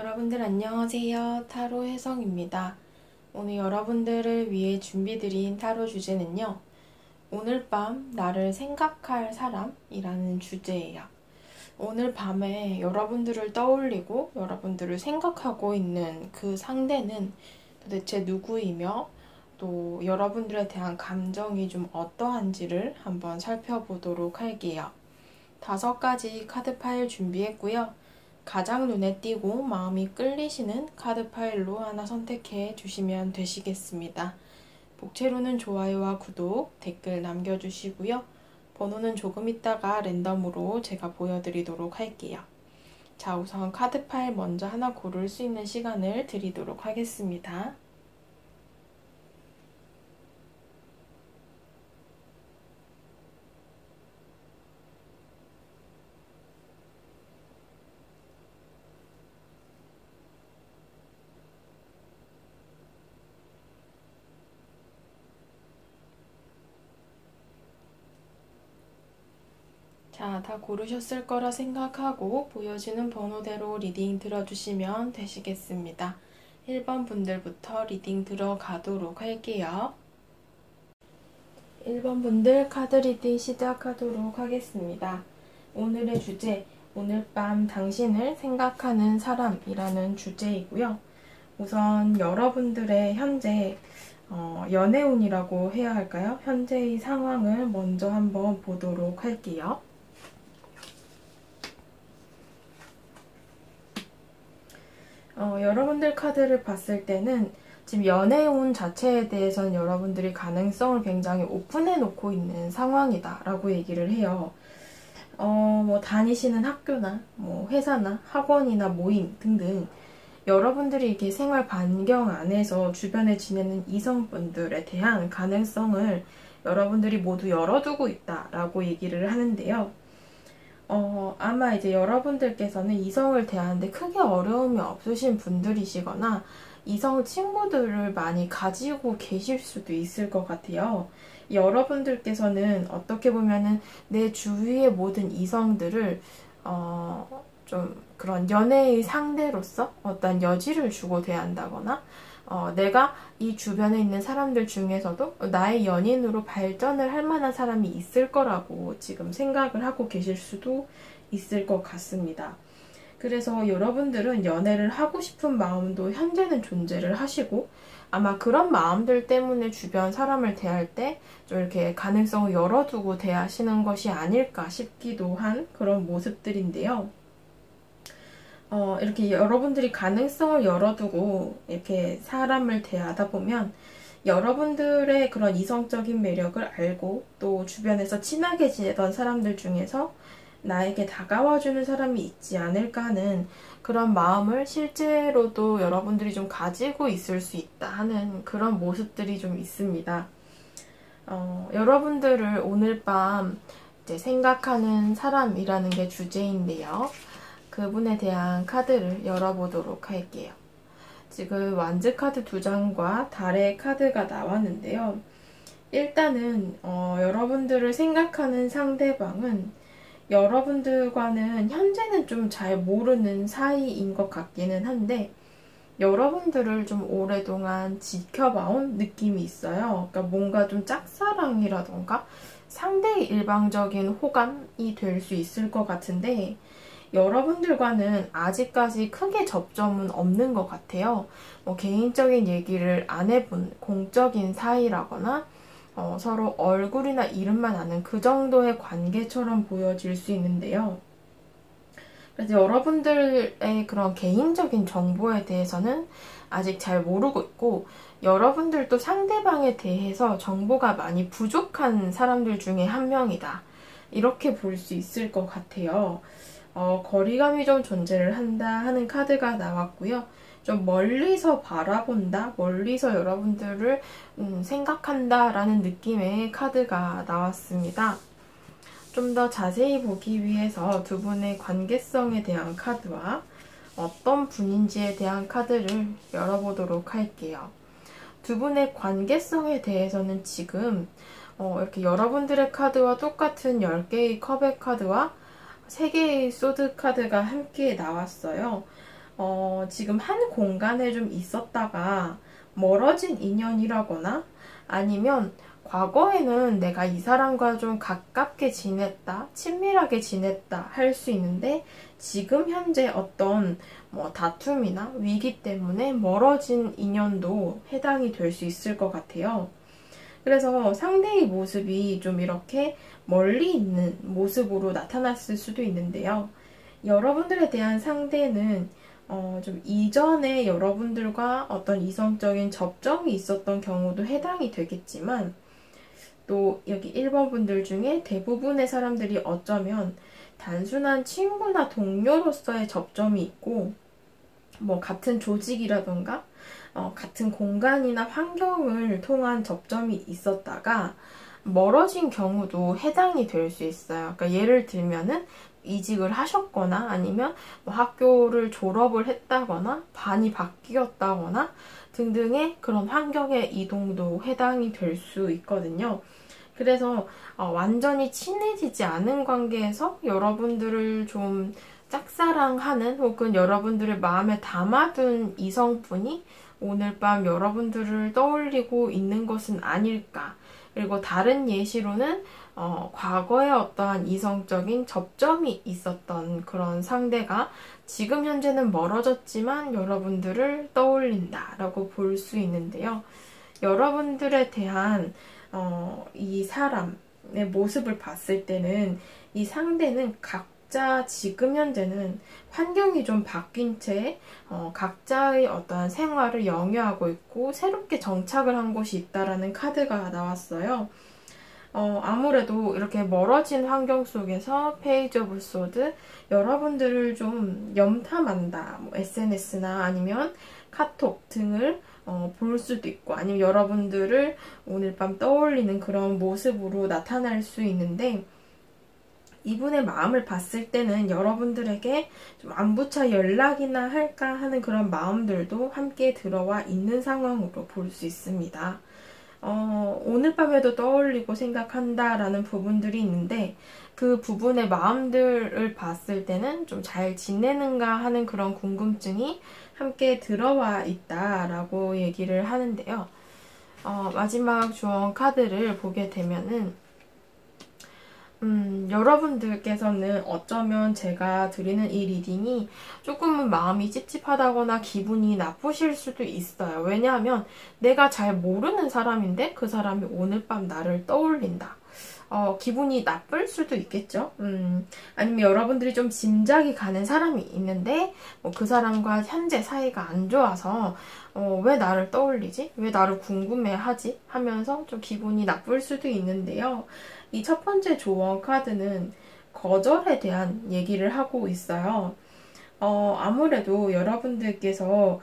여러분들 안녕하세요. 타로 혜성입니다. 오늘 여러분들을 위해 준비드린 타로 주제는요. 오늘 밤 나를 생각할 사람이라는 주제예요. 오늘 밤에 여러분들을 떠올리고 여러분들을 생각하고 있는 그 상대는 도대체 누구이며 또 여러분들에 대한 감정이 좀 어떠한지를 한번 살펴보도록 할게요. 5가지 카드 파일 준비했고요. 가장 눈에 띄고 마음이 끌리시는 카드 파일로 하나 선택해 주시면 되시겠습니다. 복채로는 좋아요와 구독, 댓글 남겨주시고요. 번호는 조금 있다가 랜덤으로 제가 보여드리도록 할게요. 자, 우선 카드 파일 먼저 하나 고를 수 있는 시간을 드리도록 하겠습니다. 자, 다 고르셨을 거라 생각하고 보여지는 번호대로 리딩 들어주시면 되시겠습니다. 1번 분들부터 리딩 들어가도록 할게요. 1번 분들 카드 리딩 시작하도록 하겠습니다. 오늘의 주제, 오늘 밤 당신을 생각하는 사람이라는 주제이고요. 우선 여러분들의 현재 연애운이라고 해야 할까요? 현재의 상황을 먼저 한번 보도록 할게요. 여러분들 카드를 봤을 때는 지금 연애운 자체에 대해서는 여러분들이 가능성을 굉장히 오픈해 놓고 있는 상황이다 라고 얘기를 해요. 뭐 다니시는 학교나 뭐 회사나 학원이나 모임 등등 여러분들이 이렇게 생활 반경 안에서 주변에 지내는 이성분들에 대한 가능성을 여러분들이 모두 열어두고 있다라고 얘기를 하는데요. 아마 이제 여러분들께서는 이성을 대하는데 크게 어려움이 없으신 분들이시거나 이성 친구들을 많이 가지고 계실 수도 있을 것 같아요. 여러분들께서는 어떻게 보면은 내 주위의 모든 이성들을 좀 그런 연애의 상대로서 어떤 여지를 주고 대한다거나 내가 이 주변에 있는 사람들 중에서도 나의 연인으로 발전을 할 만한 사람이 있을 거라고 지금 생각을 하고 계실 수도 있을 것 같습니다. 그래서 여러분들은 연애를 하고 싶은 마음도 현재는 존재를 하시고 아마 그런 마음들 때문에 주변 사람을 대할 때 좀 이렇게 가능성을 열어두고 대하시는 것이 아닐까 싶기도 한 그런 모습들인데요. 이렇게 여러분들이 가능성을 열어두고 이렇게 사람을 대하다 보면 여러분들의 그런 이성적인 매력을 알고 또 주변에서 친하게 지내던 사람들 중에서 나에게 다가와주는 사람이 있지 않을까 하는 그런 마음을 실제로도 여러분들이 좀 가지고 있을 수 있다 하는 그런 모습들이 좀 있습니다. 여러분들을 오늘 밤 이제 생각하는 사람이라는 게 주제인데요. 그분에 대한 카드를 열어보도록 할게요. 지금 완즈 카드 2장과 달의 카드가 나왔는데요. 일단은 여러분들을 생각하는 상대방은 여러분들과는 현재는 좀 잘 모르는 사이인 것 같기는 한데 여러분들을 좀 오랫동안 지켜봐온 느낌이 있어요. 그러니까 뭔가 좀 짝사랑이라던가 상대의 일방적인 호감이 될 수 있을 것 같은데 여러분들과는 아직까지 크게 접점은 없는 것 같아요. 뭐 개인적인 얘기를 안 해본 공적인 사이라거나 서로 얼굴이나 이름만 아는 그 정도의 관계처럼 보여질 수 있는데요. 그래서 여러분들의 그런 개인적인 정보에 대해서는 아직 잘 모르고 있고 여러분들도 상대방에 대해서 정보가 많이 부족한 사람들 중에 한 명이다. 이렇게 볼 수 있을 것 같아요. 거리감이 좀 존재를 한다 하는 카드가 나왔고요. 좀 멀리서 바라본다, 멀리서 여러분들을 생각한다 라는 느낌의 카드가 나왔습니다. 좀 더 자세히 보기 위해서 두 분의 관계성에 대한 카드와 어떤 분인지에 대한 카드를 열어보도록 할게요. 두 분의 관계성에 대해서는 지금 이렇게 여러분들의 카드와 똑같은 10개의 컵의 카드와 3개의 소드 카드가 함께 나왔어요. 지금 한 공간에 좀 있었다가 멀어진 인연이라거나 아니면 과거에는 내가 이 사람과 좀 가깝게 지냈다, 친밀하게 지냈다 할 수 있는데 지금 현재 어떤 뭐 다툼이나 위기 때문에 멀어진 인연도 해당이 될 수 있을 것 같아요. 그래서 상대의 모습이 좀 이렇게 멀리 있는 모습으로 나타났을 수도 있는데요. 여러분들에 대한 상대는 좀 이전에 여러분들과 어떤 이성적인 접점이 있었던 경우도 해당이 되겠지만 또 여기 1번 분들 중에 대부분의 사람들이 어쩌면 단순한 친구나 동료로서의 접점이 있고 뭐 같은 조직이라던가 같은 공간이나 환경을 통한 접점이 있었다가 멀어진 경우도 해당이 될 수 있어요. 그러니까 예를 들면은 이직을 하셨거나 아니면 뭐 학교를 졸업을 했다거나 반이 바뀌었다거나 등등의 그런 환경의 이동도 해당이 될 수 있거든요. 그래서 완전히 친해지지 않은 관계에서 여러분들을 좀 짝사랑하는 혹은 여러분들의 마음에 담아둔 이성분이 오늘 밤 여러분들을 떠올리고 있는 것은 아닐까. 그리고 다른 예시로는 과거에 어떠한 이성적인 접점이 있었던 그런 상대가 지금 현재는 멀어졌지만 여러분들을 떠올린다라고 볼 수 있는데요. 여러분들에 대한 이 사람의 모습을 봤을 때는 이 상대는 각자 지금 현재는 환경이 좀 바뀐 채 각자의 어떠한 생활을 영위하고 있고 새롭게 정착을 한 곳이 있다라는 카드가 나왔어요. 아무래도 이렇게 멀어진 환경 속에서 페이지 오브 소드 여러분들을 좀 염탐한다. 뭐 SNS나 아니면 카톡 등을 볼 수도 있고 아니면 여러분들을 오늘 밤 떠올리는 그런 모습으로 나타날 수 있는데 이분의 마음을 봤을 때는 여러분들에게 좀 안부차 연락이나 할까 하는 그런 마음들도 함께 들어와 있는 상황으로 볼 수 있습니다. 오늘 밤에도 떠올리고 생각한다라는 부분들이 있는데 그 부분의 마음들을 봤을 때는 좀 잘 지내는가 하는 그런 궁금증이 함께 들어와 있다라고 얘기를 하는데요. 마지막 주원 카드를 보게 되면은 여러분들께서는 어쩌면 제가 드리는 이 리딩이 조금은 마음이 찝찝하다거나 기분이 나쁘실 수도 있어요. 왜냐하면 내가 잘 모르는 사람인데 그 사람이 오늘 밤 나를 떠올린다. 기분이 나쁠 수도 있겠죠. 아니면 여러분들이 좀 짐작이 가는 사람이 있는데 그 사람과 현재 사이가 안 좋아서 왜 나를 떠올리지? 왜 나를 궁금해하지? 하면서 좀 기분이 나쁠 수도 있는데요. 이 첫 번째 조언 카드는 거절에 대한 얘기를 하고 있어요. 아무래도 여러분들께서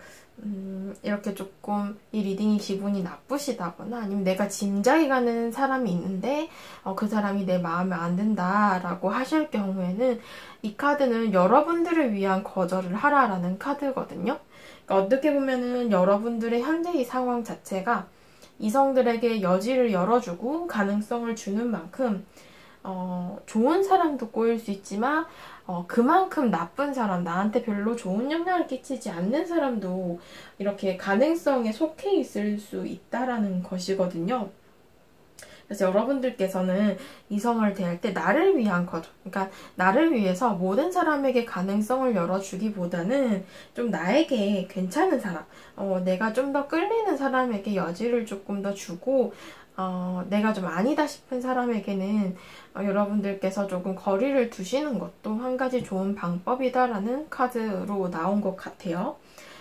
이렇게 조금 이 리딩이 기분이 나쁘시다거나 아니면 내가 짐작이 가는 사람이 있는데 그 사람이 내 마음에 안 든다라고 하실 경우에는 이 카드는 여러분들을 위한 거절을 하라라는 카드거든요. 그러니까 어떻게 보면은 여러분들의 현재의 상황 자체가 이성들에게 여지를 열어주고 가능성을 주는 만큼 좋은 사람도 꼬일 수 있지만 그만큼 나쁜 사람, 나한테 별로 좋은 영향을 끼치지 않는 사람도 이렇게 가능성에 속해 있을 수 있다라는 것이거든요. 그래서 여러분들께서는 이성을 대할 때 나를 위한 거죠. 그러니까 나를 위해서 모든 사람에게 가능성을 열어주기보다는 좀 나에게 괜찮은 사람, 내가 좀 더 끌리는 사람에게 여지를 조금 더 주고 내가 좀 아니다 싶은 사람에게는 여러분들께서 조금 거리를 두시는 것도 한 가지 좋은 방법이다라는 카드로 나온 것 같아요.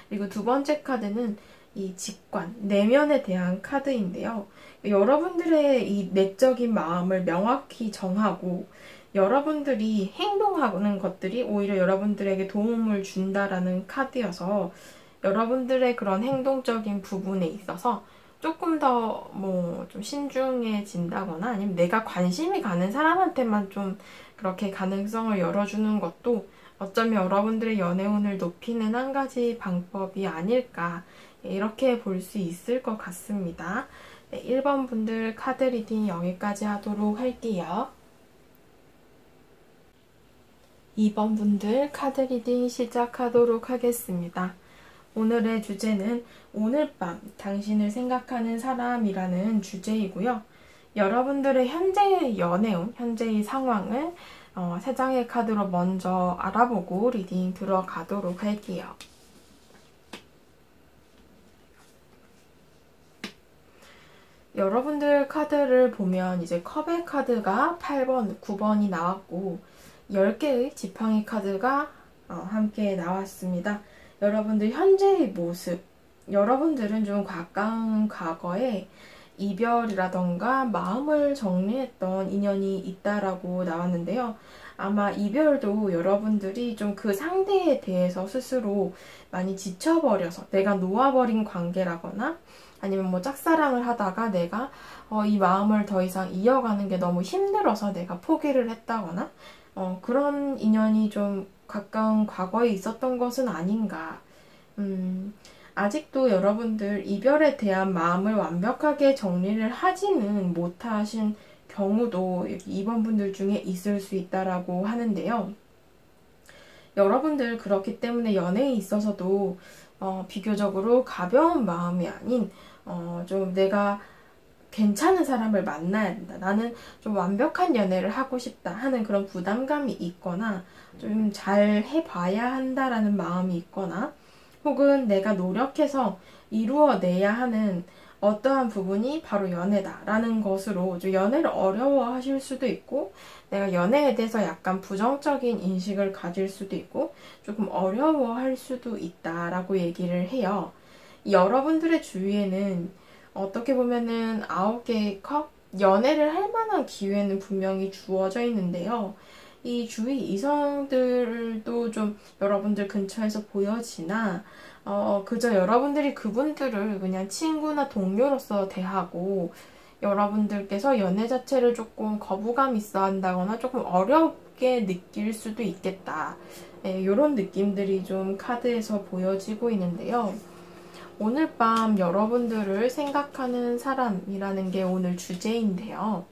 그리고 두 번째 카드는 이 직관, 내면에 대한 카드인데요. 여러분들의 이 내적인 마음을 명확히 정하고 여러분들이 행동하는 것들이 오히려 여러분들에게 도움을 준다라는 카드여서 여러분들의 그런 행동적인 부분에 있어서 조금 더 뭐 좀 신중해진다거나 아니면 내가 관심이 가는 사람한테만 좀 그렇게 가능성을 열어주는 것도 어쩌면 여러분들의 연애운을 높이는 한 가지 방법이 아닐까 이렇게 볼 수 있을 것 같습니다. 네, 1번 분들 카드 리딩 여기까지 하도록 할게요. 2번 분들 카드 리딩 시작하도록 하겠습니다. 오늘의 주제는 오늘 밤 당신을 생각하는 사람이라는 주제이고요. 여러분들의 현재의 연애운, 현재의 상황을 3장의 카드로 먼저 알아보고 리딩 들어가도록 할게요. 여러분들 카드를 보면 이제 컵의 카드가 8번, 9번이 나왔고 10개의 지팡이 카드가 함께 나왔습니다. 여러분들 현재의 모습, 여러분들은 좀 가까운 과거에 이별이라던가 마음을 정리했던 인연이 있다라고 나왔는데요. 아마 이별도 여러분들이 좀 그 상대에 대해서 스스로 많이 지쳐버려서 내가 놓아버린 관계라거나 아니면 뭐 짝사랑을 하다가 내가 이 마음을 더 이상 이어가는 게 너무 힘들어서 내가 포기를 했다거나 그런 인연이 좀 가까운 과거에 있었던 것은 아닌가. 아직도 여러분들 이별에 대한 마음을 완벽하게 정리를 하지는 못하신 경우도 2번 분들 중에 있을 수 있다라고 하는데요. 여러분들 그렇기 때문에 연애에 있어서도 비교적으로 가벼운 마음이 아닌 좀 내가 괜찮은 사람을 만나야 된다. 나는 좀 완벽한 연애를 하고 싶다 하는 그런 부담감이 있거나 좀 잘 해봐야 한다라는 마음이 있거나 혹은 내가 노력해서 이루어내야 하는 어떠한 부분이 바로 연애다라는 것으로 좀 연애를 어려워하실 수도 있고 내가 연애에 대해서 약간 부정적인 인식을 가질 수도 있고 조금 어려워할 수도 있다라고 얘기를 해요. 여러분들의 주위에는 어떻게 보면은 9개의 컵? 연애를 할 만한 기회는 분명히 주어져 있는데요. 이 주위 이성들도 좀 여러분들 근처에서 보여지나 그저 여러분들이 그분들을 그냥 친구나 동료로서 대하고 여러분들께서 연애 자체를 조금 거부감 있어 한다거나 조금 어렵게 느낄 수도 있겠다. 이런 느낌들이 좀 카드에서 보여지고 있는데요. 오늘 밤 여러분들을 생각하는 사람이라는 게 오늘 주제인데요.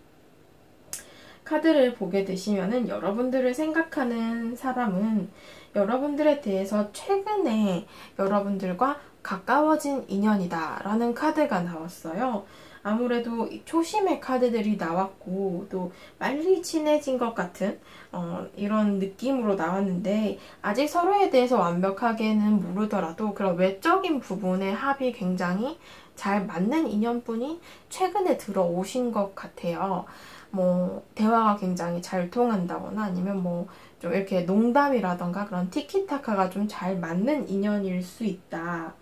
카드를 보게 되시면은 여러분들을 생각하는 사람은 여러분들에 대해서 최근에 여러분들과 가까워진 인연이다 라는 카드가 나왔어요. 아무래도 초심의 카드들이 나왔고 또 빨리 친해진 것 같은 이런 느낌으로 나왔는데 아직 서로에 대해서 완벽하게는 모르더라도 그런 외적인 부분의 합이 굉장히 잘 맞는 인연분이 최근에 들어오신 것 같아요. 뭐 대화가 굉장히 잘 통한다거나 아니면 뭐 좀 이렇게 농담이라던가 그런 티키타카가 좀 잘 맞는 인연일 수 있다.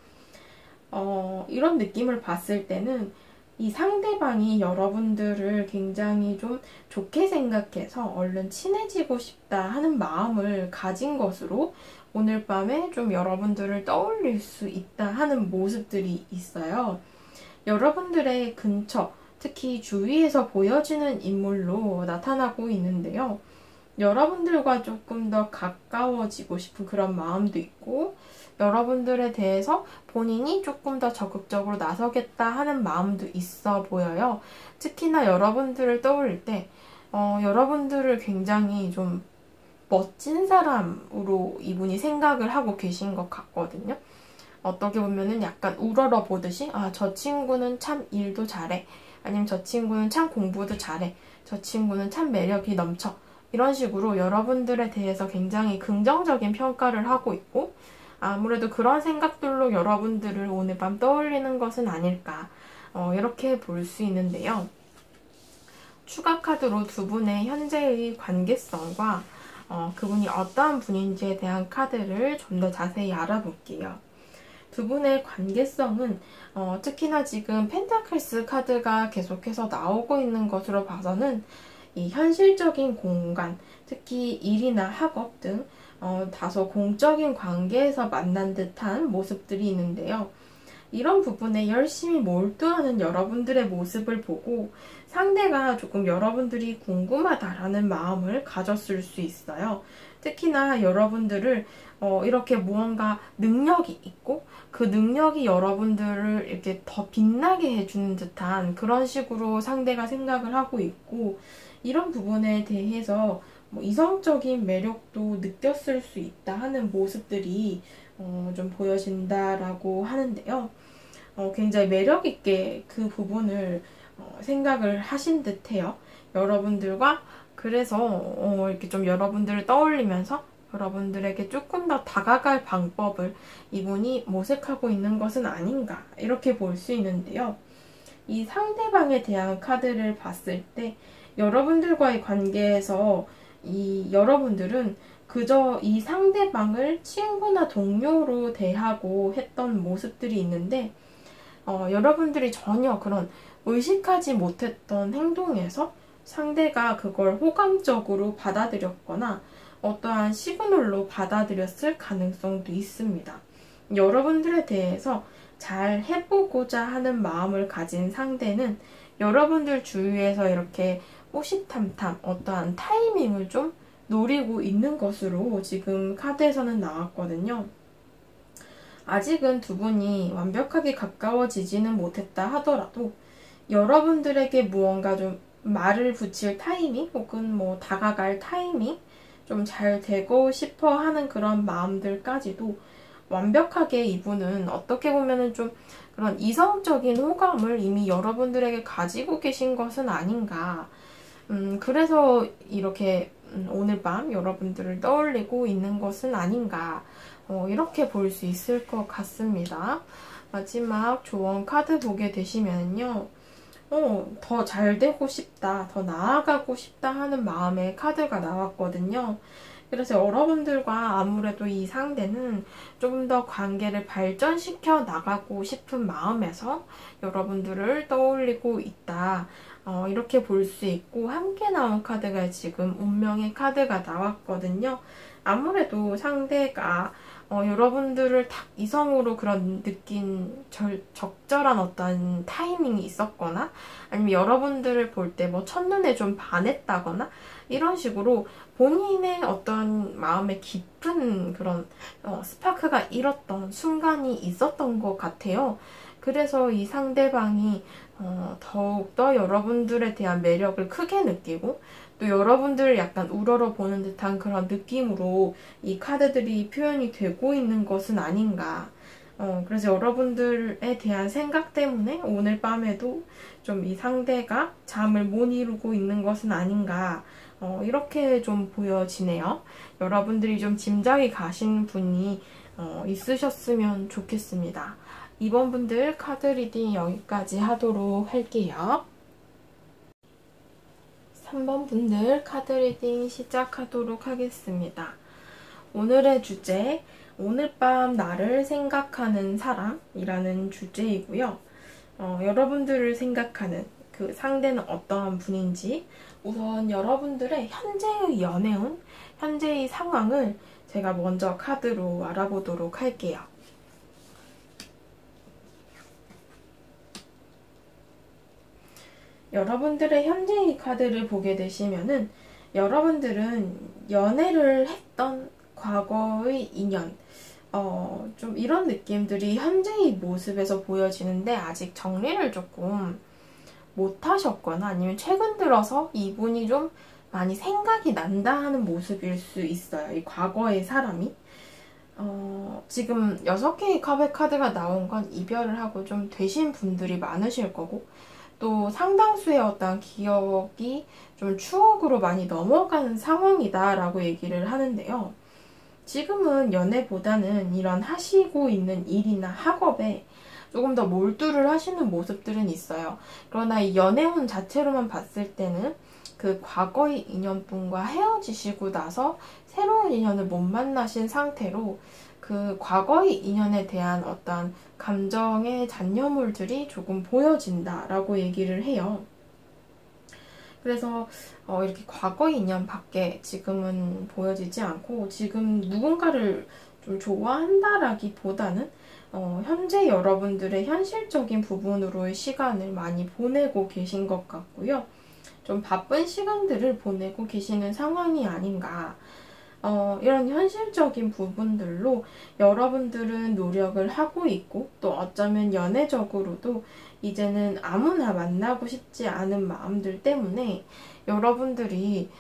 이런 느낌을 봤을 때는 이 상대방이 여러분들을 굉장히 좀 좋게 생각해서 얼른 친해지고 싶다 하는 마음을 가진 것으로 오늘 밤에 좀 여러분들을 떠올릴 수 있다 하는 모습들이 있어요. 여러분들의 근처, 특히 주위에서 보여지는 인물로 나타나고 있는데요. 여러분들과 조금 더 가까워지고 싶은 그런 마음도 있고 여러분들에 대해서 본인이 조금 더 적극적으로 나서겠다 하는 마음도 있어 보여요. 특히나 여러분들을 떠올릴 때 여러분들을 굉장히 좀 멋진 사람으로 이분이 생각을 하고 계신 것 같거든요. 어떻게 보면은 약간 우러러 보듯이 저 친구는 참 일도 잘해. 아니면 저 친구는 참 공부도 잘해. 저 친구는 참 매력이 넘쳐. 이런 식으로 여러분들에 대해서 굉장히 긍정적인 평가를 하고 있고 아무래도 그런 생각들로 여러분들을 오늘 밤 떠올리는 것은 아닐까 이렇게 볼 수 있는데요. 추가 카드로 두 분의 현재의 관계성과 그분이 어떠한 분인지에 대한 카드를 좀 더 자세히 알아볼게요. 두 분의 관계성은 특히나 지금 펜타클스 카드가 계속해서 나오고 있는 것으로 봐서는 이 현실적인 공간, 특히 일이나 학업 등 다소 공적인 관계에서 만난 듯한 모습들이 있는데요. 이런 부분에 열심히 몰두하는 여러분들의 모습을 보고 상대가 조금 여러분들이 궁금하다라는 마음을 가졌을 수 있어요. 특히나 여러분들을 이렇게 무언가 능력이 있고 그 능력이 여러분들을 이렇게 더 빛나게 해주는 듯한 그런 식으로 상대가 생각을 하고 있고 이런 부분에 대해서 뭐 이성적인 매력도 느꼈을 수 있다 하는 모습들이 좀 보여진다라고 하는데요. 굉장히 매력 있게 그 부분을 생각을 하신 듯해요. 여러분들과 그래서 이렇게 좀 여러분들을 떠올리면서 여러분들에게 조금 더 다가갈 방법을 이분이 모색하고 있는 것은 아닌가 이렇게 볼 수 있는데요. 이 상대방에 대한 카드를 봤을 때 여러분들과의 관계에서 여러분들은 그저 이 상대방을 친구나 동료로 대하고 했던 모습들이 있는데 여러분들이 전혀 그런 의식하지 못했던 행동에서 상대가 그걸 호감적으로 받아들였거나 어떠한 시그널로 받아들였을 가능성도 있습니다. 여러분들에 대해서 잘 해보고자 하는 마음을 가진 상대는 여러분들 주위에서 이렇게 호시탐탐 어떠한 타이밍을 좀 노리고 있는 것으로 지금 카드에서는 나왔거든요. 아직은 두 분이 완벽하게 가까워지지는 못했다 하더라도 여러분들에게 무언가 좀 말을 붙일 타이밍 혹은 뭐 다가갈 타이밍 좀 잘 되고 싶어 하는 그런 마음들까지도 완벽하게 이분은 어떻게 보면은 좀 그런 이성적인 호감을 이미 여러분들에게 가지고 계신 것은 아닌가. 그래서 이렇게 오늘 밤 여러분들을 떠올리고 있는 것은 아닌가. 이렇게 볼 수 있을 것 같습니다. 마지막 조언 카드 보게 되시면요. 더 잘 되고 싶다, 더 나아가고 싶다 하는 마음의 카드가 나왔거든요. 그래서 여러분들과 아무래도 이 상대는 좀 더 관계를 발전시켜 나가고 싶은 마음에서 여러분들을 떠올리고 있다. 이렇게 볼 수 있고 함께 나온 카드가 지금 운명의 카드가 나왔거든요. 아무래도 상대가 여러분들을 딱 이성으로 그런 느낀 적절한 어떤 타이밍이 있었거나 아니면 여러분들을 볼 때 뭐 첫눈에 좀 반했다거나 이런 식으로 본인의 어떤 마음에 깊은 그런 스파크가 일었던 순간이 있었던 것 같아요. 그래서 이 상대방이 더욱더 여러분들에 대한 매력을 크게 느끼고 또 여러분들을 약간 우러러 보는 듯한 그런 느낌으로 이 카드들이 표현이 되고 있는 것은 아닌가. 그래서 여러분들에 대한 생각 때문에 오늘 밤에도 좀 이 상대가 잠을 못 이루고 있는 것은 아닌가. 이렇게 좀 보여지네요. 여러분들이 좀 짐작이 가신 분이 있으셨으면 좋겠습니다. 이번 분들 카드 리딩 여기까지 하도록 할게요. 3번 분들 카드 리딩 시작하도록 하겠습니다. 오늘의 주제, 오늘 밤 나를 생각하는 사람이라는 주제이고요. 여러분들을 생각하는 그 상대는 어떠한 분인지 우선 여러분들의 현재의 연애운, 현재의 상황을 제가 먼저 카드로 알아보도록 할게요. 여러분들의 현재의 카드를 보게 되시면은 여러분들은 연애를 했던 과거의 인연, 좀 이런 느낌들이 현재의 모습에서 보여지는데 아직 정리를 조금 못 하셨거나 아니면 최근 들어서 이분이 좀 많이 생각이 난다 하는 모습일 수 있어요. 이 과거의 사람이. 지금 6개의 카드가 나온 건 이별을 하고 좀 되신 분들이 많으실 거고 또 상당수의 어떤 기억이 좀 추억으로 많이 넘어가는 상황이다라고 얘기를 하는데요. 지금은 연애보다는 이런 하시고 있는 일이나 학업에 조금 더 몰두를 하시는 모습들은 있어요. 그러나 이 연애운 자체로만 봤을 때는 그 과거의 인연분과 헤어지시고 나서 새로운 인연을 못 만나신 상태로 그 과거의 인연에 대한 어떤 감정의 잔여물들이 조금 보여진다라고 얘기를 해요. 그래서 이렇게 과거의 인연밖에 지금은 보여지지 않고 지금 누군가를 좀 좋아한다라기보다는 현재 여러분들의 현실적인 부분으로의 시간을 많이 보내고 계신 것 같고요. 좀 바쁜 시간들을 보내고 계시는 상황이 아닌가. 이런 현실적인 부분들로 여러분들은 노력을 하고 있고 또 어쩌면 연애적으로도 이제는 아무나 만나고 싶지 않은 마음들 때문에 여러분들이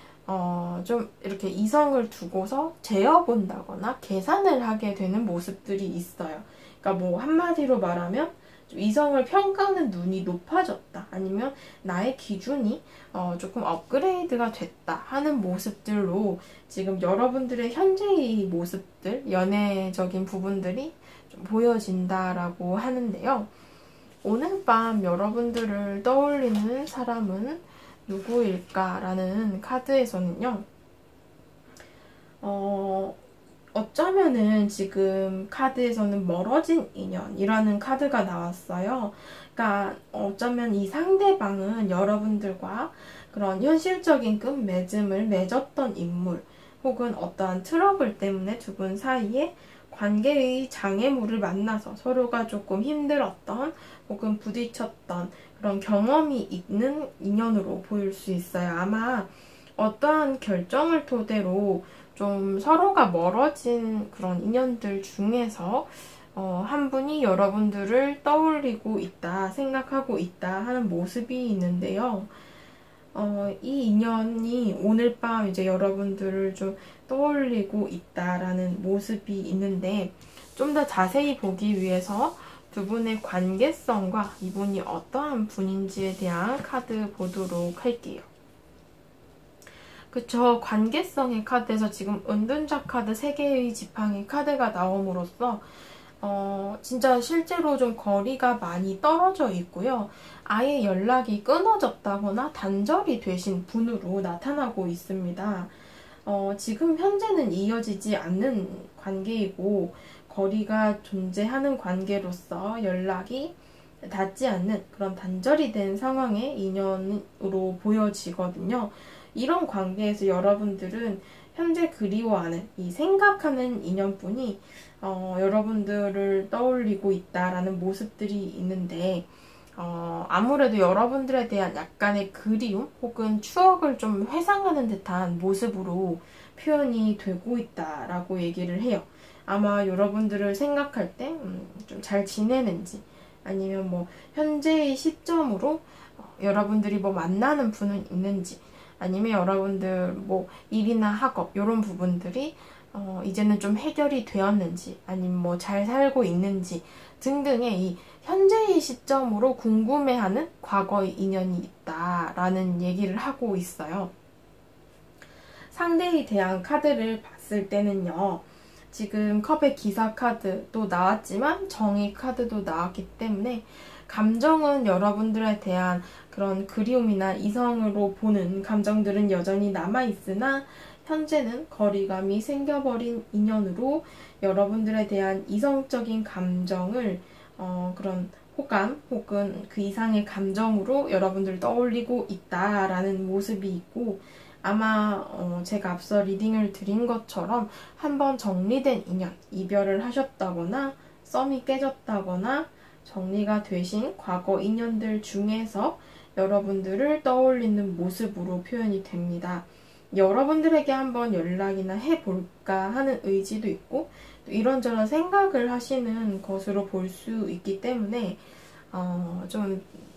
좀 이렇게 이성을 두고서 재어본다거나 계산을 하게 되는 모습들이 있어요. 그러니까 뭐 한마디로 말하면 좀 이성을 평가하는 눈이 높아졌다. 아니면 나의 기준이 조금 업그레이드가 됐다 하는 모습들로 지금 여러분들의 현재의 모습들, 연애적인 부분들이 좀 보여진다라고 하는데요. 오늘 밤 여러분들을 떠올리는 사람은 누구일까라는 카드에서는요. 어쩌면은 지금 카드에서는 멀어진 인연이라는 카드가 나왔어요. 그러니까 어쩌면 이 상대방은 여러분들과 그런 현실적인 끝맺음을 맺었던 인물, 혹은 어떠한 트러블 때문에 두 분 사이에 관계의 장애물을 만나서 서로가 조금 힘들었던 혹은 부딪혔던 그런 경험이 있는 인연으로 보일 수 있어요. 아마 어떠한 결정을 토대로 좀 서로가 멀어진 그런 인연들 중에서 한 분이 여러분들을 떠올리고 있다, 생각하고 있다 하는 모습이 있는데요. 이 인연이 오늘 밤 이제 여러분들을 좀 떠올리고 있다라는 모습이 있는데, 좀 더 자세히 보기 위해서 두 분의 관계성과 이분이 어떠한 분인지에 대한 카드 보도록 할게요. 그쵸, 관계성의 카드에서 지금 은둔자 카드 3개의 지팡이 카드가 나옴으로써 진짜 실제로 좀 거리가 많이 떨어져 있고요. 아예 연락이 끊어졌다거나 단절이 되신 분으로 나타나고 있습니다. 지금 현재는 이어지지 않는 관계이고 거리가 존재하는 관계로서 연락이 닿지 않는 그런 단절이 된 상황의 인연으로 보여지거든요. 이런 관계에서 여러분들은 현재 그리워하는, 이 생각하는 인연분이 여러분들을 떠올리고 있다라는 모습들이 있는데, 아무래도 여러분들에 대한 약간의 그리움 혹은 추억을 좀 회상하는 듯한 모습으로 표현이 되고 있다라고 얘기를 해요. 아마 여러분들을 생각할 때 좀 잘 지내는지, 아니면 뭐 현재의 시점으로 여러분들이 뭐 만나는 분은 있는지, 아니면 여러분들 뭐 일이나 학업 이런 부분들이 이제는 좀 해결이 되었는지, 아니면 뭐 잘 살고 있는지 등등의 이 현재의 시점으로 궁금해하는 과거의 인연이 있다라는 얘기를 하고 있어요. 상대에 대한 카드를 봤을 때는요, 지금 컵의 기사 카드도 나왔지만 정의 카드도 나왔기 때문에 감정은 여러분들에 대한 그런 그리움이나 이성으로 보는 감정들은 여전히 남아있으나 현재는 거리감이 생겨버린 인연으로 여러분들에 대한 이성적인 감정을 그런 호감 혹은 그 이상의 감정으로 여러분들을 떠올리고 있다라는 모습이 있고, 아마 제가 앞서 리딩을 드린 것처럼 한번 정리된 인연, 이별을 하셨다거나 썸이 깨졌다거나 정리가 되신 과거 인연들 중에서 여러분들을 떠올리는 모습으로 표현이 됩니다. 여러분들에게 한번 연락이나 해볼까 하는 의지도 있고, 또 이런저런 생각을 하시는 것으로 볼 수 있기 때문에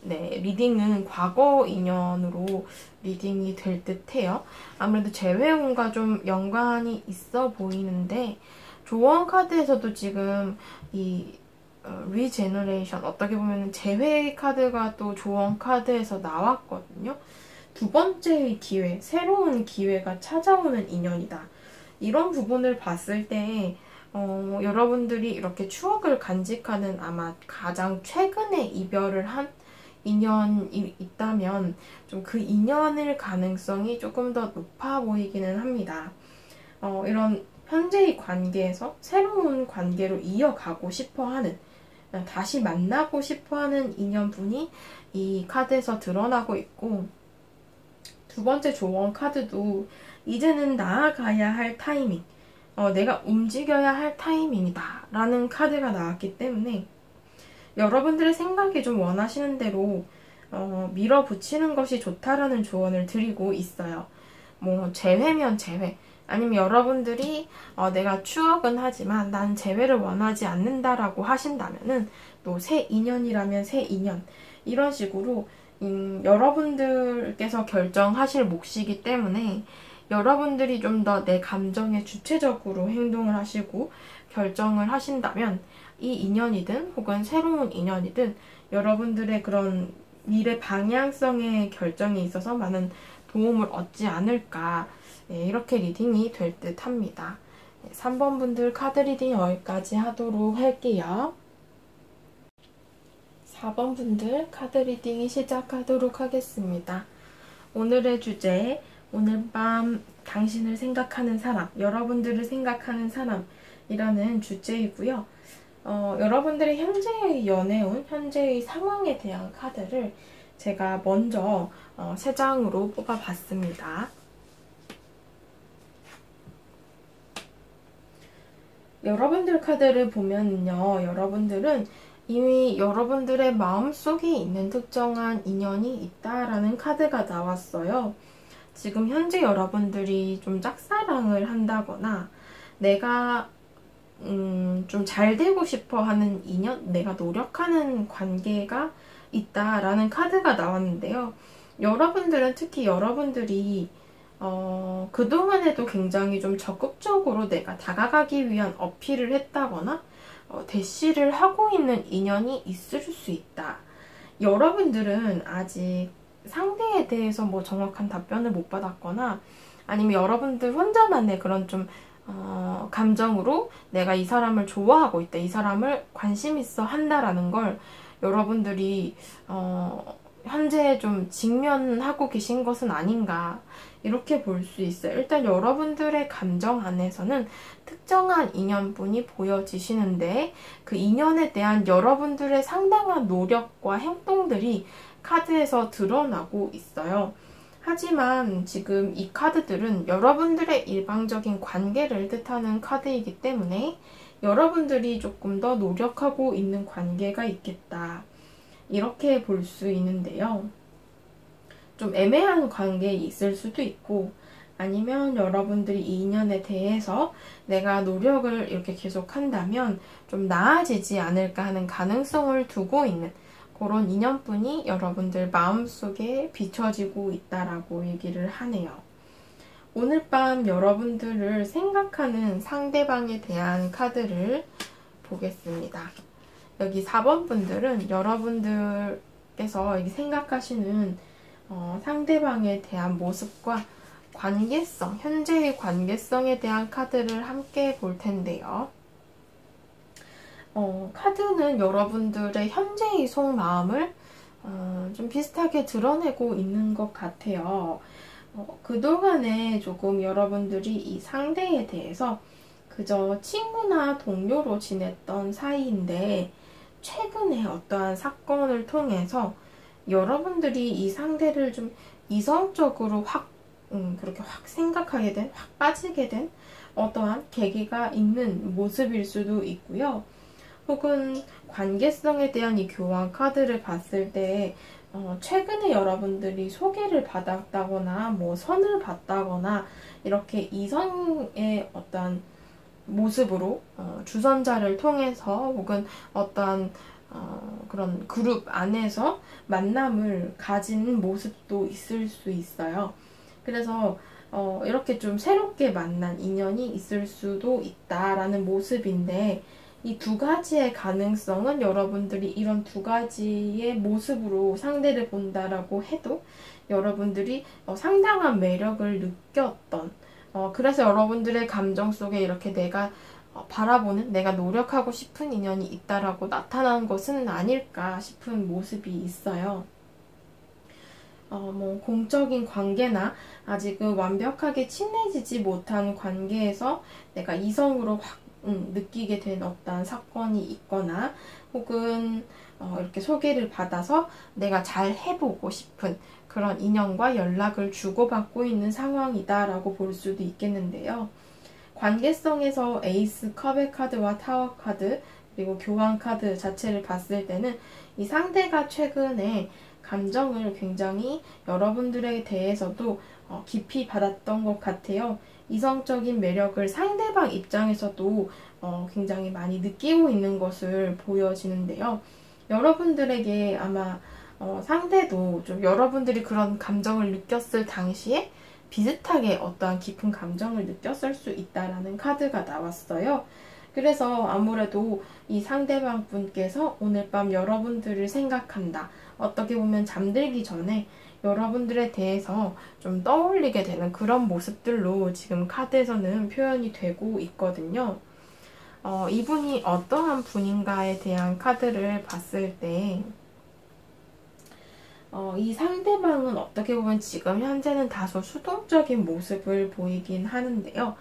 리딩은 과거 인연으로 리딩이 될 듯해요. 아무래도 재회운과 좀 연관이 있어 보이는데, 조언 카드에서도 지금 이 리제너레이션, 어떻게 보면 재회 카드가 또 조언 카드에서 나왔거든요. 두 번째의 기회, 새로운 기회가 찾아오는 인연이다. 이런 부분을 봤을 때 여러분들이 이렇게 추억을 간직하는 아마 가장 최근에 이별을 한 인연이 있다면 좀 그 인연일 가능성이 조금 더 높아 보이기는 합니다. 이런 현재의 관계에서 새로운 관계로 이어가고 싶어하는, 다시 만나고 싶어하는 인연분이 이 카드에서 드러나고 있고, 두 번째 조언 카드도 이제는 나아가야 할 타이밍, 내가 움직여야 할 타이밍이다 라는 카드가 나왔기 때문에 여러분들의 생각이 좀 원하시는 대로 밀어붙이는 것이 좋다라는 조언을 드리고 있어요. 뭐 재회면 재회, 아니면 여러분들이 내가 추억은 하지만 난 재회를 원하지 않는다라고 하신다면은 또 새 인연이라면 새 인연, 이런 식으로 여러분들께서 결정하실 몫이기 때문에 여러분들이 좀 더 내 감정에 주체적으로 행동을 하시고 결정을 하신다면 이 인연이든 혹은 새로운 인연이든 여러분들의 그런 미래 방향성의 결정에 있어서 많은 도움을 얻지 않을까, 이렇게 리딩이 될 듯 합니다. 3번 분들 카드 리딩 여기까지 하도록 할게요. 4번 분들 카드 리딩이 시작하도록 하겠습니다. 오늘의 주제, 오늘 밤 당신을 생각하는 사람, 여러분들을 생각하는 사람이라는 주제이고요. 여러분들의 현재의 연애운, 현재의 상황에 대한 카드를 제가 먼저 3장으로 뽑아봤습니다. 여러분들 카드를 보면요, 여러분들은 이미 여러분들의 마음속에 있는 특정한 인연이 있다라는 카드가 나왔어요. 지금 현재 여러분들이 좀 짝사랑을 한다거나 내가 좀 잘 되고 싶어 하는 인연, 내가 노력하는 관계가 있다라는 카드가 나왔는데요. 여러분들은 특히 여러분들이 그동안에도 굉장히 좀 적극적으로 내가 다가가기 위한 어필을 했다거나 대시를 하고 있는 인연이 있을 수 있다. 여러분들은 아직 상대에 대해서 뭐 정확한 답변을 못 받았거나 아니면 여러분들 혼자만의 그런 좀 감정으로 내가 이 사람을 좋아하고 있다, 이 사람을 관심 있어 한다라는 걸 여러분들이 현재 좀 직면하고 계신 것은 아닌가, 이렇게 볼 수 있어요. 일단 여러분들의 감정 안에서는 특정한 인연분이 보여지시는데 그 인연에 대한 여러분들의 상당한 노력과 행동들이 카드에서 드러나고 있어요. 하지만 지금 이 카드들은 여러분들의 일방적인 관계를 뜻하는 카드이기 때문에 여러분들이 조금 더 노력하고 있는 관계가 있겠다, 이렇게 볼 수 있는데요. 좀 애매한 관계에 있을 수도 있고, 아니면 여러분들이 이 인연에 대해서 내가 노력을 이렇게 계속 한다면 좀 나아지지 않을까 하는 가능성을 두고 있는 그런 인연분이 여러분들 마음속에 비춰지고 있다라고 얘기를 하네요. 오늘 밤 여러분들을 생각하는 상대방에 대한 카드를 보겠습니다. 여기 4번 분들은 여러분들께서 생각하시는 상대방에 대한 모습과 관계성, 현재의 관계성에 대한 카드를 함께 볼 텐데요. 카드는 여러분들의 현재의 속마음을 좀 비슷하게 드러내고 있는 것 같아요. 그동안에 조금 여러분들이 이 상대에 대해서 그저 친구나 동료로 지냈던 사이인데 최근에 어떠한 사건을 통해서 여러분들이 이 상대를 좀 이성적으로 그렇게 확 생각하게 된, 확 빠지게 된 어떠한 계기가 있는 모습일 수도 있고요. 혹은 관계성에 대한 이 교환 카드를 봤을 때 최근에 여러분들이 소개를 받았다거나 뭐 선을 받다거나 이렇게 이성의 어떤 모습으로 주선자를 통해서 혹은 어떠한 그런 그룹 안에서 만남을 가진 모습도 있을 수 있어요. 그래서 이렇게 좀 새롭게 만난 인연이 있을 수도 있다라는 모습인데, 이 두 가지의 가능성은 여러분들이 이런 두 가지의 모습으로 상대를 본다라고 해도 여러분들이 상당한 매력을 느꼈던, 그래서 여러분들의 감정 속에 이렇게 내가 바라보는, 내가 노력하고 싶은 인연이 있다라고 나타난 것은 아닐까 싶은 모습이 있어요. 뭐 공적인 관계나 아직은 완벽하게 친해지지 못한 관계에서 내가 이성으로 확 느끼게 된 어떤 사건이 있거나, 혹은 이렇게 소개를 받아서 내가 잘 해보고 싶은 그런 인연과 연락을 주고받고 있는 상황이다라고 볼 수도 있겠는데요. 관계성에서 에이스 컵의 카드와 타워 카드, 그리고 교환 카드 자체를 봤을 때는 이 상대가 최근에 감정을 굉장히 여러분들에 대해서도 깊이 받았던 것 같아요. 이성적인 매력을 상대방 입장에서도 굉장히 많이 느끼고 있는 것을 보여지는데요. 여러분들에게 아마 상대도 좀 여러분들이 그런 감정을 느꼈을 당시에 비슷하게 어떠한 깊은 감정을 느꼈을 수 있다라는 카드가 나왔어요. 그래서 아무래도 이 상대방 분께서 오늘 밤 여러분들을 생각한다. 어떻게 보면 잠들기 전에 여러분들에 대해서 좀 떠올리게 되는 그런 모습들로 지금 카드에서는 표현이 되고 있거든요. 이분이 어떠한 분인가에 대한 카드를 봤을 때 이 상대방은 어떻게 보면 지금 현재는 다소 수동적인 모습을 보이긴 하는데요.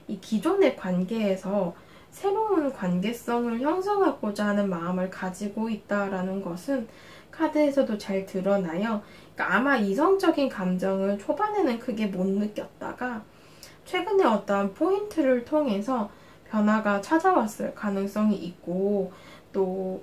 이 기존의 관계에서 새로운 관계성을 형성하고자 하는 마음을 가지고 있다라는 것은 카드에서도 잘 드러나요. 그러니까 아마 이성적인 감정을 초반에는 크게 못 느꼈다가 최근에 어떠한 포인트를 통해서 변화가 찾아왔을 가능성이 있고 또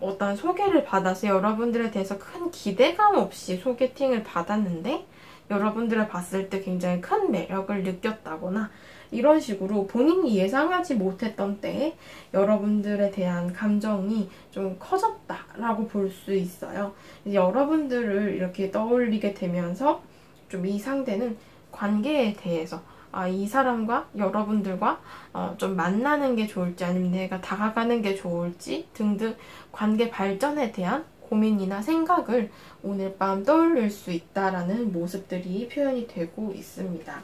어떤 소개를 받아서 여러분들에 대해서 큰 기대감 없이 소개팅을 받았는데 여러분들을 봤을 때 굉장히 큰 매력을 느꼈다거나 이런 식으로 본인이 예상하지 못했던 때에 여러분들에 대한 감정이 좀 커졌다라고 볼 수 있어요. 여러분들을 이렇게 떠올리게 되면서 좀 이 상대는 관계에 대해서 이 사람과 여러분들과 좀 만나는 게 좋을지 아니면 내가 다가가는 게 좋을지 등등 관계 발전에 대한 고민이나 생각을 오늘 밤 떠올릴 수 있다라는 모습들이 표현이 되고 있습니다.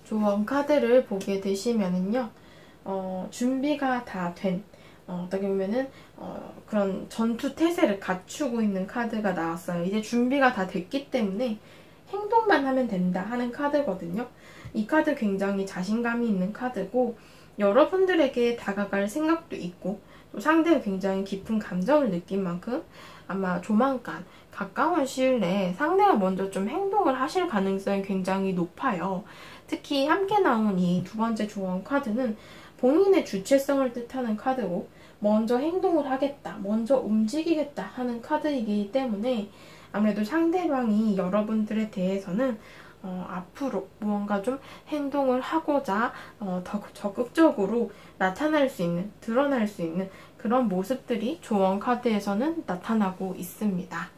조언 카드를 보게 되시면은요, 준비가 다 된, 어떻게 보면은, 그런 전투 태세를 갖추고 있는 카드가 나왔어요. 이제 준비가 다 됐기 때문에 행동만 하면 된다 하는 카드거든요. 이 카드 굉장히 자신감이 있는 카드고, 여러분들에게 다가갈 생각도 있고, 또 상대가 굉장히 깊은 감정을 느낀 만큼 아마 조만간 가까운 시일 내에 상대가 먼저 좀 행동을 하실 가능성이 굉장히 높아요. 특히 함께 나온 이 두 번째 조언 카드는 본인의 주체성을 뜻하는 카드고 먼저 행동을 하겠다, 먼저 움직이겠다 하는 카드이기 때문에 아무래도 상대방이 여러분들에 대해서는 앞으로 무언가 좀 행동을 하고자 더 적극적으로 나타날 수 있는, 드러날 수 있는 그런 모습들이 조언 카드에서는 나타나고 있습니다.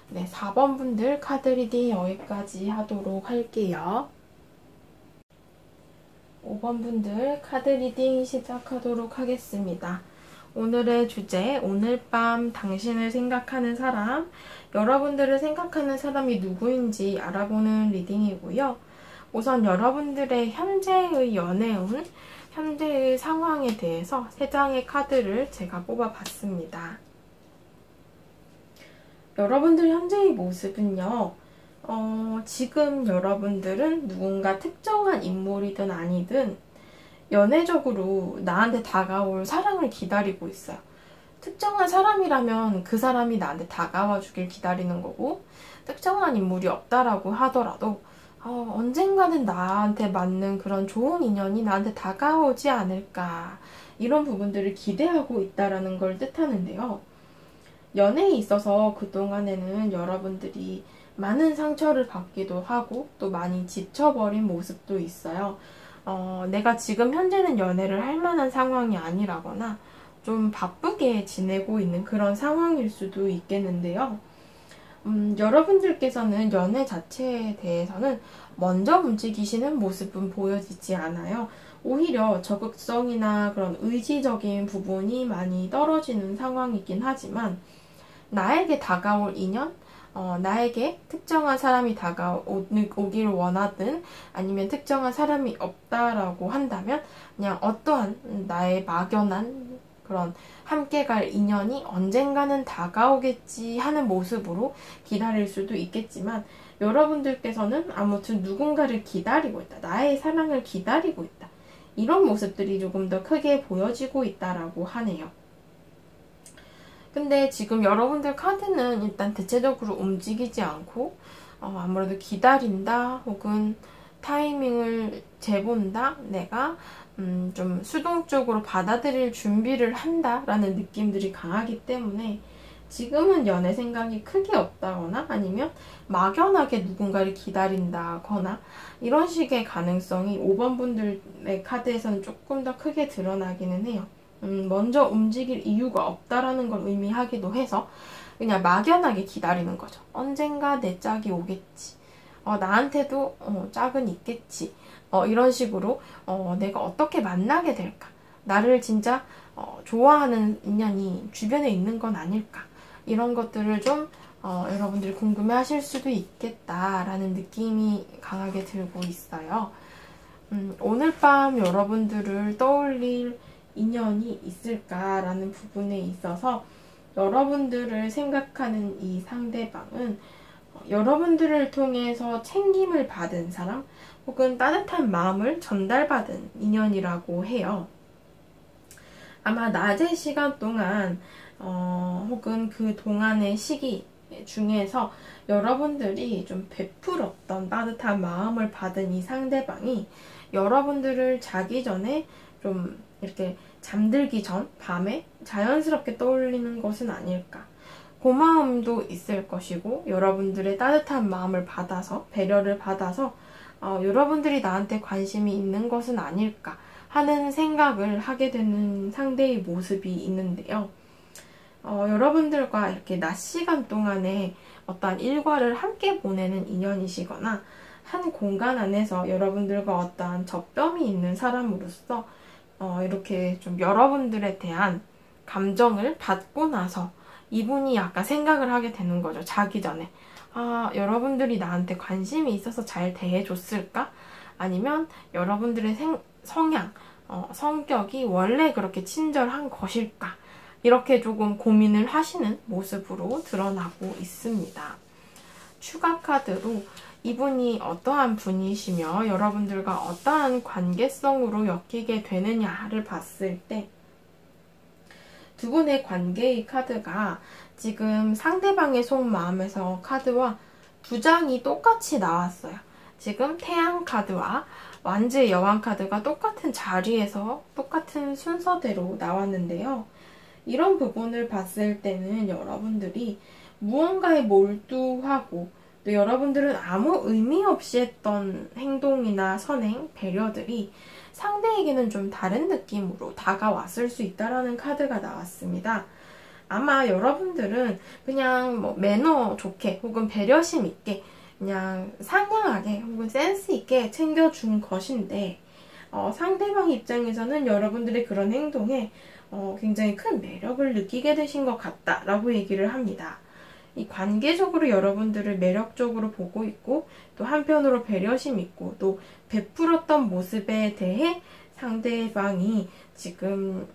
네, 4번 분들 카드 리딩 여기까지 하도록 할게요. 5번 분들 카드 리딩 시작하도록 하겠습니다. 오늘의 주제, 오늘 밤 당신을 생각하는 사람, 여러분들을 생각하는 사람이 누구인지 알아보는 리딩이고요. 우선 여러분들의 현재의 연애운, 현재의 상황에 대해서 3장의 카드를 제가 뽑아봤습니다. 여러분들 현재의 모습은요, 지금 여러분들은 누군가 특정한 인물이든 아니든 연애적으로 나한테 다가올 사랑을 기다리고 있어요. 특정한 사람이라면 그 사람이 나한테 다가와 주길 기다리는 거고, 특정한 인물이 없다라고 하더라도 언젠가는 나한테 맞는 그런 좋은 인연이 나한테 다가오지 않을까, 이런 부분들을 기대하고 있다라는 걸 뜻하는데요. 연애에 있어서 그동안에는 여러분들이 많은 상처를 받기도 하고 또 많이 지쳐버린 모습도 있어요. 내가 지금 현재는 연애를 할 만한 상황이 아니라거나 좀 바쁘게 지내고 있는 그런 상황일 수도 있겠는데요. 여러분들께서는 연애 자체에 대해서는 먼저 움직이시는 모습은 보여지지 않아요. 오히려 적극성이나 그런 의지적인 부분이 많이 떨어지는 상황이긴 하지만 나에게 다가올 인연, 나에게 특정한 사람이 다가오길 원하든 아니면 특정한 사람이 없다라고 한다면 그냥 어떠한 나의 막연한 그런 함께 갈 인연이 언젠가는 다가오겠지 하는 모습으로 기다릴 수도 있겠지만 여러분들께서는 아무튼 누군가를 기다리고 있다. 나의 사랑을 기다리고 있다. 이런 모습들이 조금 더 크게 보여지고 있다라고 하네요. 근데 지금 여러분들 카드는 일단 대체적으로 움직이지 않고 아무래도 기다린다 혹은 타이밍을 재본다, 내가 좀 수동적으로 받아들일 준비를 한다라는 느낌들이 강하기 때문에 지금은 연애 생각이 크게 없다거나 아니면 막연하게 누군가를 기다린다거나 이런 식의 가능성이 5번 분들의 카드에서는 조금 더 크게 드러나기는 해요. 먼저 움직일 이유가 없다라는 걸 의미하기도 해서 그냥 막연하게 기다리는 거죠. 언젠가 내 짝이 오겠지. 나한테도 짝은 있겠지. 이런 식으로 내가 어떻게 만나게 될까? 나를 진짜 좋아하는 인연이 주변에 있는 건 아닐까? 이런 것들을 좀 여러분들이 궁금해 하실 수도 있겠다라는 느낌이 강하게 들고 있어요. 오늘 밤 여러분들을 떠올릴 인연이 있을까라는 부분에 있어서 여러분들을 생각하는 이 상대방은 여러분들을 통해서 챙김을 받은 사람 혹은 따뜻한 마음을 전달받은 인연이라고 해요. 아마 낮의 시간 동안 혹은 그 동안의 시기 중에서 여러분들이 좀 베풀었던 따뜻한 마음을 받은 이 상대방이 여러분들을 자기 전에 좀 이렇게 잠들기 전 밤에 자연스럽게 떠올리는 것은 아닐까. 고마움도 있을 것이고 여러분들의 따뜻한 마음을 받아서 배려를 받아서 여러분들이 나한테 관심이 있는 것은 아닐까 하는 생각을 하게 되는 상대의 모습이 있는데요. 여러분들과 이렇게 낮 시간 동안에 어떠한 일과를 함께 보내는 인연이시거나 한 공간 안에서 여러분들과 어떠한 접점이 있는 사람으로서 이렇게 좀 여러분들에 대한 감정을 받고 나서 이분이 약간 생각을 하게 되는 거죠. 자기 전에. 여러분들이 나한테 관심이 있어서 잘 대해줬을까? 아니면 여러분들의 성향, 성격이 원래 그렇게 친절한 것일까? 이렇게 조금 고민을 하시는 모습으로 드러나고 있습니다. 추가 카드로 이분이 어떠한 분이시며 여러분들과 어떠한 관계성으로 엮이게 되느냐를 봤을 때 두 분의 관계의 카드가 지금 상대방의 속마음에서 카드와 두 장이 똑같이 나왔어요. 지금 태양 카드와 완즈의 여왕 카드가 똑같은 자리에서 똑같은 순서대로 나왔는데요. 이런 부분을 봤을 때는 여러분들이 무언가에 몰두하고 또 여러분들은 아무 의미 없이 했던 행동이나 선행, 배려들이 상대에게는 좀 다른 느낌으로 다가왔을 수 있다라는 카드가 나왔습니다. 아마 여러분들은 그냥 뭐 매너 좋게 혹은 배려심 있게 그냥 상냥하게 혹은 센스 있게 챙겨준 것인데 상대방 입장에서는 여러분들의 그런 행동에 굉장히 큰 매력을 느끼게 되신 것 같다라고 얘기를 합니다. 이 관계적으로 여러분들을 매력적으로 보고 있고 또 한편으로 배려심 있고 또 베풀었던 모습에 대해 상대방이 지금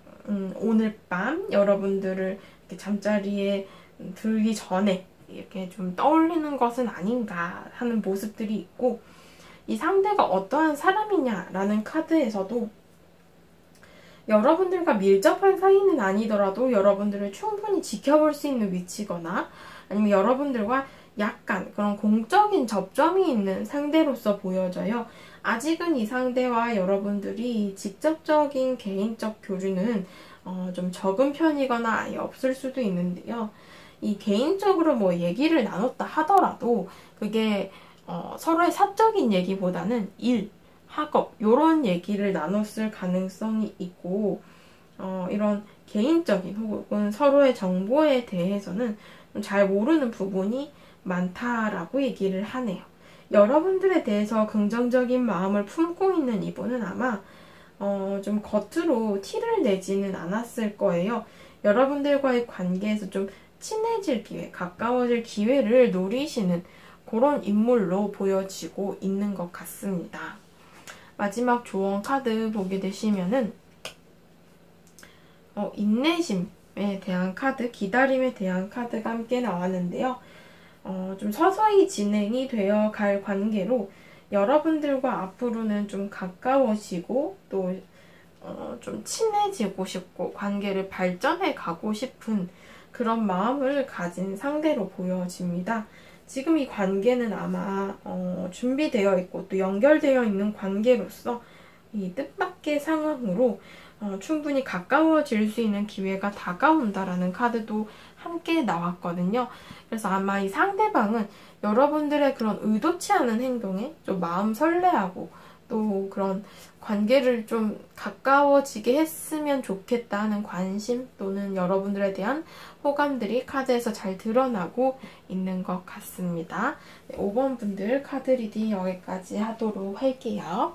오늘 밤 여러분들을 이렇게 잠자리에 들기 전에 이렇게 좀 떠올리는 것은 아닌가 하는 모습들이 있고 이 상대가 어떠한 사람이냐라는 카드에서도 여러분들과 밀접한 사이는 아니더라도 여러분들을 충분히 지켜볼 수 있는 위치거나 아니면 여러분들과 약간 그런 공적인 접점이 있는 상대로서 보여져요. 아직은 이 상대와 여러분들이 직접적인 개인적 교류는 좀 적은 편이거나 아예 없을 수도 있는데요. 이 개인적으로 뭐 얘기를 나눴다 하더라도 그게 서로의 사적인 얘기보다는 일, 학업 이런 얘기를 나눴을 가능성이 있고 이런 개인적인 혹은 서로의 정보에 대해서는 잘 모르는 부분이 많다라고 얘기를 하네요. 여러분들에 대해서 긍정적인 마음을 품고 있는 이분은 아마 좀 겉으로 티를 내지는 않았을 거예요. 여러분들과의 관계에서 좀 친해질 기회, 가까워질 기회를 노리시는 그런 인물로 보여지고 있는 것 같습니다. 마지막 조언 카드 보게 되시면은 인내심에 대한 카드, 기다림에 대한 카드가 함께 나왔는데요. 좀 서서히 진행이 되어 갈 관계로 여러분들과 앞으로는 좀 가까워지고 또 좀 친해지고 싶고 관계를 발전해 가고 싶은 그런 마음을 가진 상대로 보여집니다. 지금 이 관계는 아마 준비되어 있고 또 연결되어 있는 관계로서 이 뜻밖의 상황으로 충분히 가까워질 수 있는 기회가 다가온다라는 카드도 함께 나왔거든요. 그래서 아마 이 상대방은 여러분들의 그런 의도치 않은 행동에 좀 마음 설레하고 또 그런 관계를 좀 가까워지게 했으면 좋겠다 하는 관심 또는 여러분들에 대한 호감들이 카드에서 잘 드러나고 있는 것 같습니다. 네, 5번 분들 카드 리딩 여기까지 하도록 할게요.